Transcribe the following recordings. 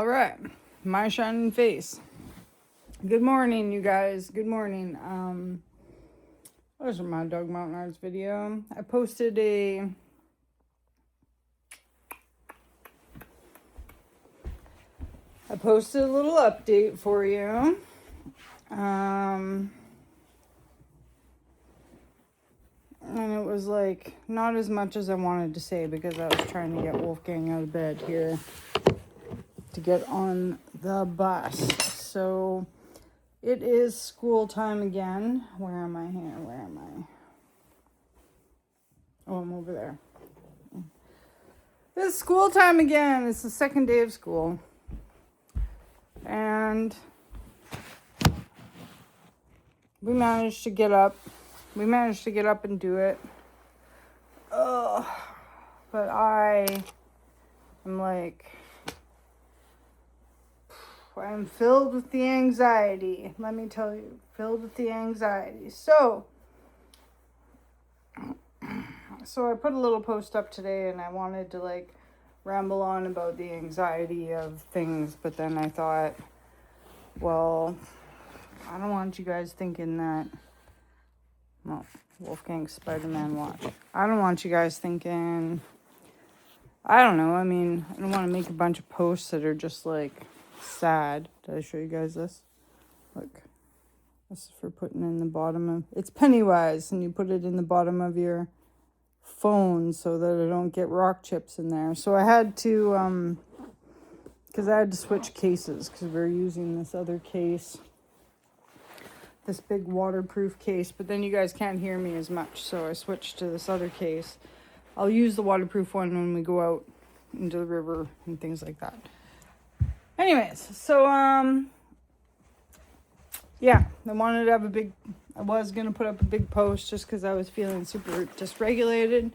All right, my shining face. Good morning, you guys. Good morning. This is my Dog Mountain Arts video. I posted a little update for you. And it was like not as much as I wanted to say because I was trying to get Wolfgang out of bed here to get on the bus. So it is school time again. Where am I here? Where am I? Oh, I'm over there. It's school time again. It's the second day of school. And we managed to get up. We managed to get up and do it. Ugh. But I am like, I'm filled with the anxiety. Let me tell you, filled with the anxiety. So I put a little post up today and I wanted to ramble on about the anxiety of things, but then I thought, well, I don't want you guys thinking that, well, Wolfgang's Spider-Man watch. I don't want you guys thinking, I don't know, I mean, I don't want to make a bunch of posts that are just sad. Did I show you guys this? Look, this is for putting in the bottom of, it's Pennywise, and you put it in the bottom of your phone so that I don't get rock chips in there. So I had to, because I had to switch cases because we were using this other case, this big waterproof case, but then you guys can't hear me as much, so I switched to this other case. I'll use the waterproof one when we go out into the river and things like that. Anyways, so, yeah, I wanted to have I was going to put up a big post just because I was feeling super dysregulated.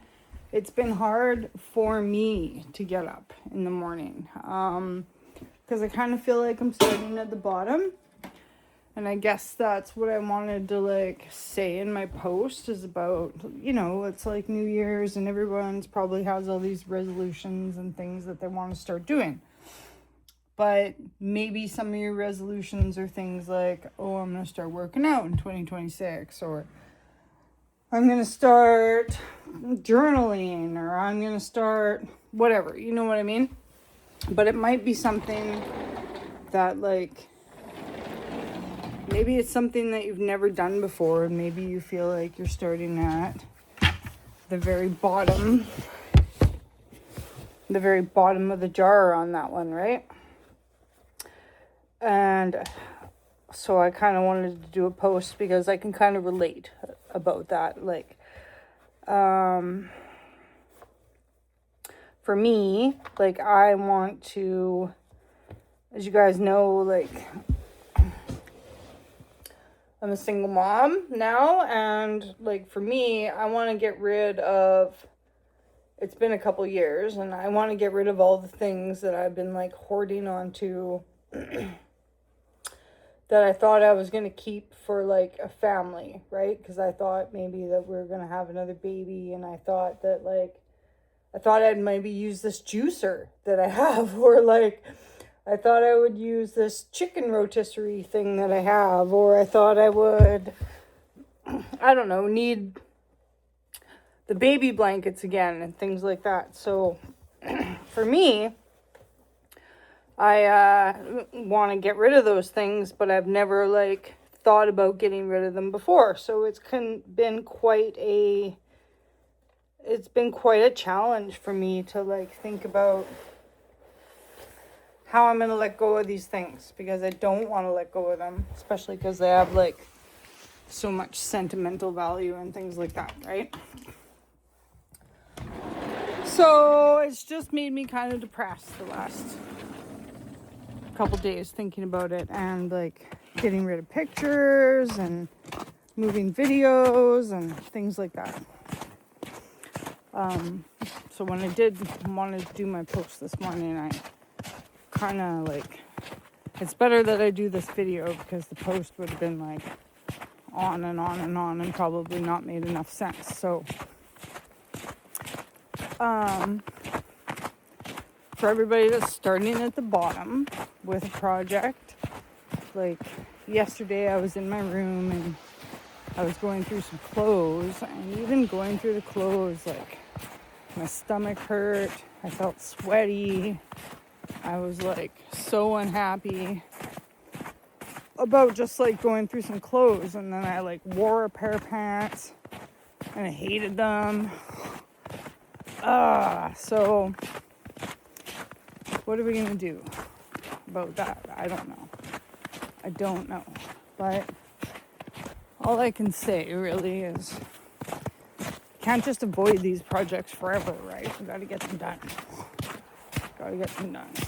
It's been hard for me to get up in the morning, because I kind of feel like I'm starting at the bottom. And I guess that's what I wanted to say in my post is about, it's like New Year's and everyone's probably has all these resolutions and things that they want to start doing. But maybe some of your resolutions are things like, oh, I'm going to start working out in 2026, or I'm going to start journaling, or I'm going to start whatever, you know what I mean? But it might be something that maybe it's something that you've never done before, and maybe you feel like you're starting at the very bottom of the jar on that one, right? And so I kind of wanted to do a post because I can kind of relate about that. For me, I want to, as you guys know, I'm a single mom now, and for me, I want to get rid of, it's been a couple years, and I want to get rid of all the things that I've been hoarding onto that I thought I was going to keep for a family, right? Because I thought maybe that we were going to have another baby, and I thought that I'd maybe use this juicer that I have, or I thought I would use this chicken rotisserie thing that I have, or I thought I would, I don't know, need the baby blankets again and things like that. So for me, I want to get rid of those things, but I've never thought about getting rid of them before. So it's been quite a challenge for me to think about how I'm going to let go of these things, because I don't want to let go of them, especially because they have so much sentimental value and things like that, right? So it's just made me kind of depressed the last couple days thinking about it, and getting rid of pictures and moving videos and things like that. So when I did want to do my post this morning, I kind of it's better that I do this video, because the post would have been on and on and on and probably not made enough sense. So for for everybody that's starting at the bottom with a project. Like yesterday I was in my room and I was going through some clothes, and even going through the clothes, like my stomach hurt, I felt sweaty, I was like so unhappy about just like going through some clothes. And then I like wore a pair of pants and I hated them. So what are we gonna do about that? I don't know. But all I can say really is can't just avoid these projects forever, right? We gotta get them done.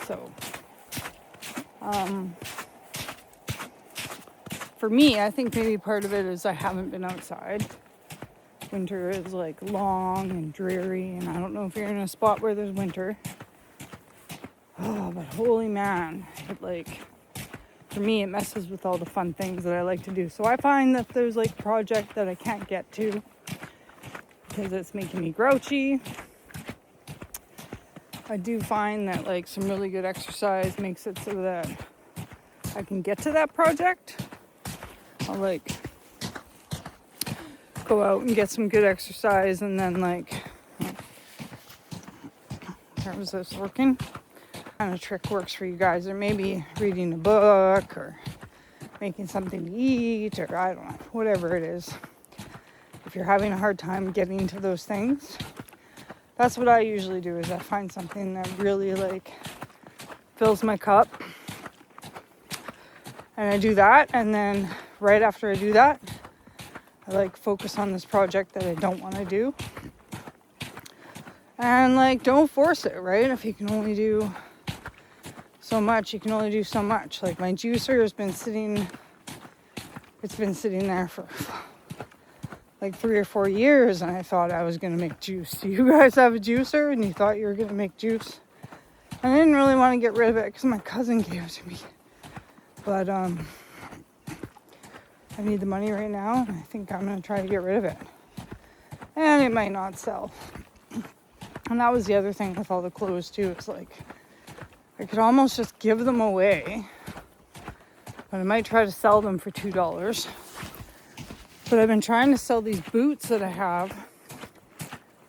So for me, I think maybe part of it is I haven't been outside. Winter is like long and dreary, and I don't know if you're in a spot where there's winter. Oh, but holy man, for me, it messes with all the fun things that I like to do. So I find that there's like a project that I can't get to because it's making me grouchy. I do find that like some really good exercise makes it so that I can get to that project. I'll like go out and get some good exercise, and then like, how's this working? Kind of trick works for you guys, or maybe reading a book or making something to eat, or I don't know, whatever it is. If you're having a hard time getting to those things, that's what I usually do, is I find something that really like fills my cup, and I do that. And then right after I do that, I like focus on this project that I don't want to do, and like don't force it, right? If you can only do so much, you can only do so much. Like my juicer has been sitting there for like 3 or 4 years, and I thought I was gonna make juice. Do you guys have a juicer and you thought you were gonna make juice? And I didn't really want to get rid of it because my cousin gave it to me, but I need the money right now, and I think I'm gonna try to get rid of it, and it might not sell. And that was the other thing with all the clothes too. It's like I could almost just give them away, but I might try to sell them for $2. But I've been trying to sell these boots that I have,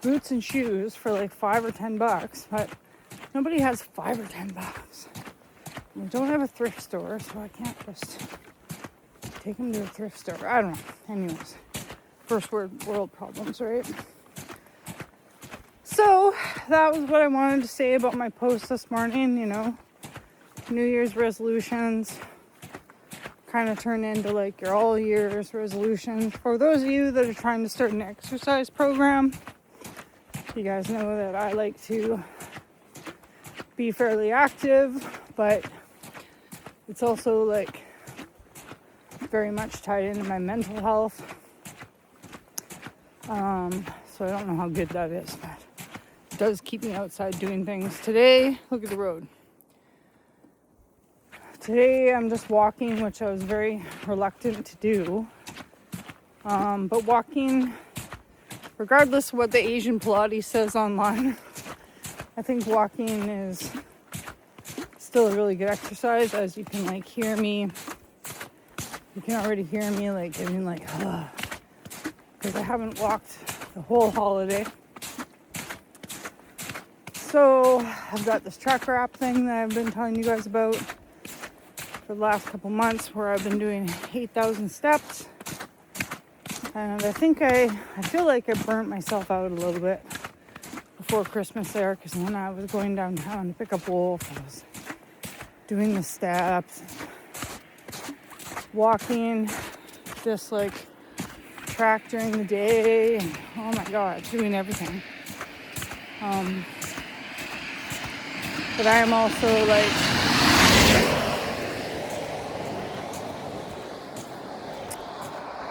boots and shoes, for like $5 or $10, but nobody has $5 or $10. We don't have a thrift store, so I can't just take them to a thrift store. I don't know. Anyways, first world problems, right? So that was what I wanted to say about my post this morning. You know, New Year's resolutions kind of turn into like your all year's resolutions. For those of you that are trying to start an exercise program, you guys know that I like to be fairly active, but it's also like very much tied into my mental health. So I don't know how good that is, but it does keep me outside doing things. Today, look at the road. Today I'm just walking, which I was very reluctant to do. But walking, regardless of what the Asian Pilates says online, I think walking is still a really good exercise. As you can like hear me, you can already hear me like getting like, because I haven't walked the whole holiday. So I've got this tracker app thing that I've been telling you guys about for the last couple months, where I've been doing 8,000 steps. And I think I feel like I burnt myself out a little bit before Christmas there, because when I was going downtown to pick up Wolf, I was doing the steps, walking this like track during the day, and oh my god, doing everything. But I am also like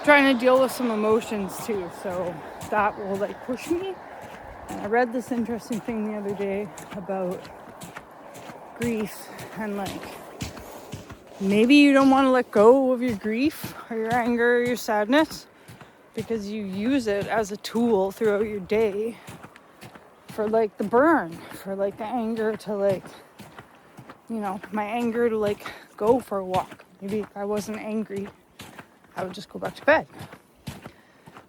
trying to deal with some emotions too, so that will like push me. And I read this interesting thing the other day about grief, and like maybe you don't want to let go of your grief or your anger or your sadness because you use it as a tool throughout your day for like the burn, for like the anger to like, my anger to like go for a walk. Maybe if I wasn't angry, I would just go back to bed.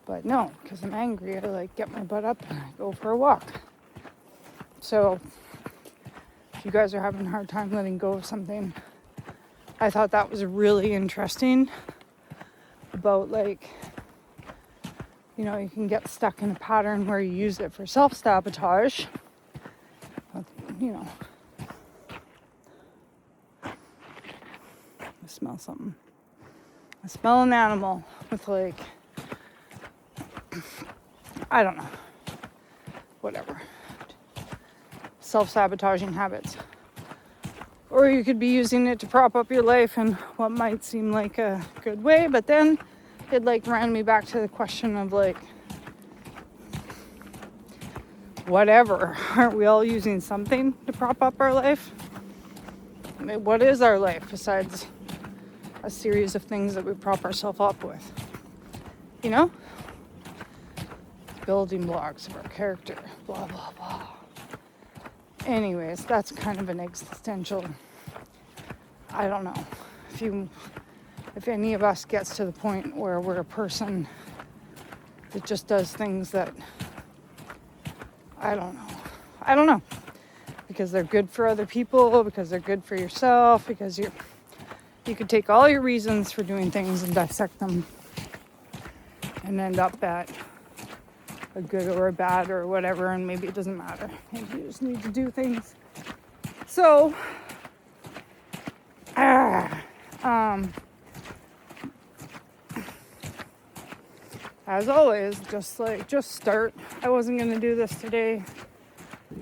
But no, because I'm angry, I like get my butt up and I go for a walk. So if you guys are having a hard time letting go of something, I thought that was really interesting about like, you can get stuck in a pattern where you use it for self-sabotage. I smell something. I smell an animal with like, I don't know, whatever, self-sabotaging habits. Or you could be using it to prop up your life in what might seem like a good way, but then it like ran me back to the question of like, whatever, aren't we all using something to prop up our life? I mean, what is our life besides a series of things that we prop ourselves up with? Building blocks of our character, blah, blah, blah. Anyways, that's kind of an existential, I don't know, if any of us gets to the point where we're a person that just does things that, I don't know, because they're good for other people, because they're good for yourself, because you could take all your reasons for doing things and dissect them and end up at a good or a bad or whatever, and maybe it doesn't matter. Maybe you just need to do things. So, as always, just start. I wasn't going to do this today.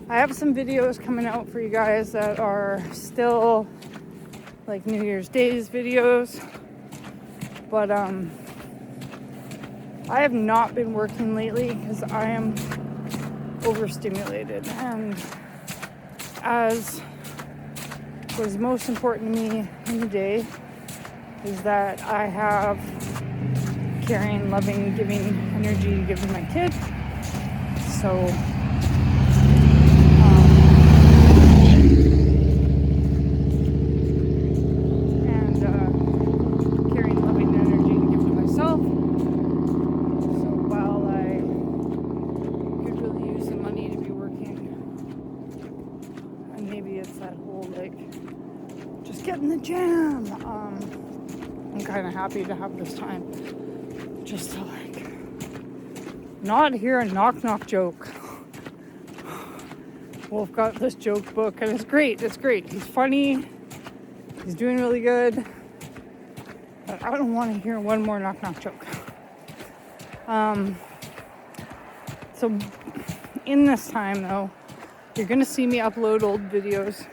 I have some videos coming out for you guys that are still like New Year's Days videos, but I have not been working lately because I am overstimulated, and as was most important to me in the day is that I have caring, loving, giving energy to give to my kid. So caring, loving energy to give to myself. So while I could really use the money to be working, and maybe it's that whole like just get in the gym. I'm kind of happy to have this time just to like not hear a knock joke. Wolf got this joke book and it's great. He's funny. He's doing really good. But I don't want to hear one more knock joke. So in this time though, you're going to see me upload old videos.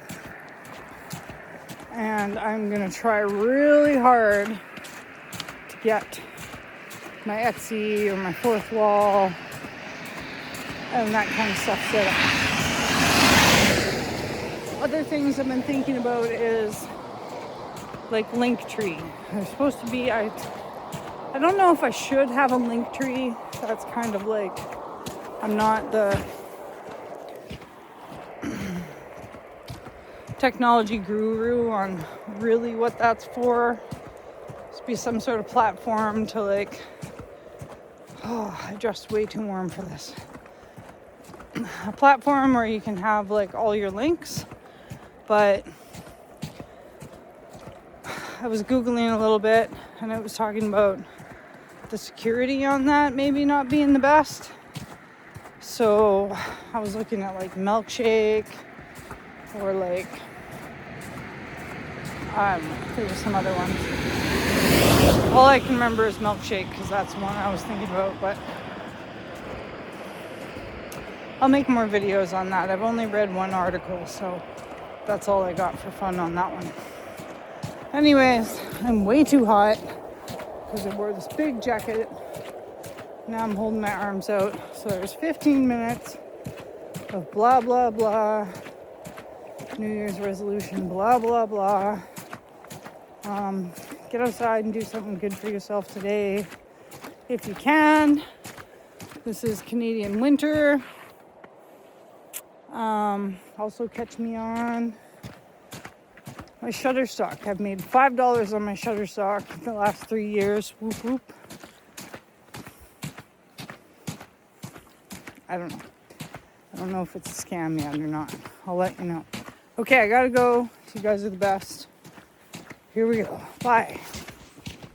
And I'm going to try really hard to get my Etsy or my fourth wall and that kind of stuff set up. Other things I've been thinking about is like Linktree. There's supposed to be, I don't know if I should have a Linktree. That's kind of like, I'm not the technology guru on really what that's for. It's be some sort of platform to like, I dressed way too warm for this. A platform where you can have like all your links, but I was Googling a little bit and it was talking about the security on that maybe not being the best. So I was looking at like Milkshake or like, I don't know, there were some other ones. All I can remember is Milkshake because that's one I was thinking about, but I'll make more videos on that. I've only read one article, so that's all I got for fun on that one. Anyways, I'm way too hot because I wore this big jacket. Now I'm holding my arms out. So there's 15 minutes of blah, blah, blah. New Year's resolution, blah, blah, blah. Get outside and do something good for yourself today if you can. This is Canadian winter. Also catch me on my Shutterstock. I've made $5 on my Shutterstock the last 3 years. Whoop whoop. I don't know. I don't know if it's a scam yet or not. I'll let you know. Okay, I gotta go. You guys are the best. Here we go. Bye.